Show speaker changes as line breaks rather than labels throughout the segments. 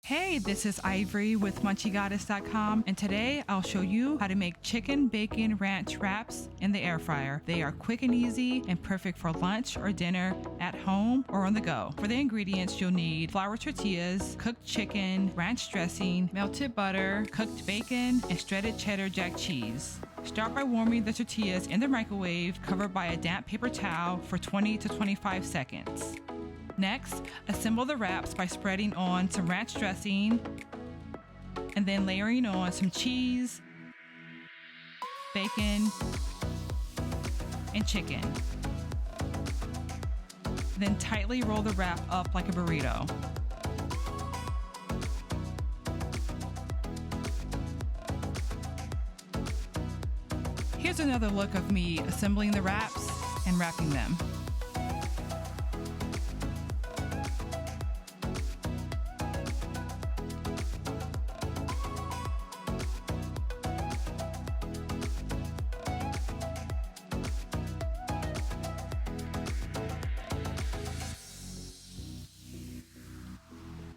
Hey, this is Ivory with MunchieGoddess.com, and today I'll show you how to make chicken bacon ranch wraps in the air fryer. They are quick and easy and perfect for lunch or dinner at home or on the go. For the ingredients, you'll need flour tortillas, cooked chicken, ranch dressing, melted butter, cooked bacon, and shredded cheddar jack cheese. Start by warming the tortillas in the microwave, covered by a damp paper towel for 20 to 25 seconds. Next, assemble the wraps by spreading on some ranch dressing and then layering on some cheese, bacon, and chicken. Then tightly roll the wrap up like a burrito. Here's another look of me assembling the wraps and wrapping them.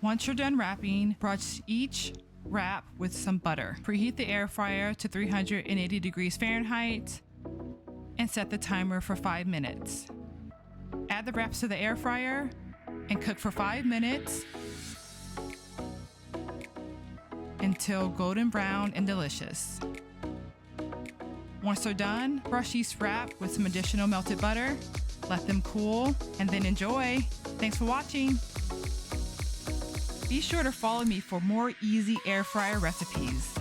Once you're done wrapping, brush each wrap with some butter. Preheat the air fryer to 380 degrees Fahrenheit and set the timer for 5 minutes. Add the wraps to the air fryer and cook for 5 minutes until golden brown and delicious. Once they're done, brush each wrap with some additional melted butter, let them cool, and then enjoy. Thanks for watching. Be sure to follow me for more easy air fryer recipes.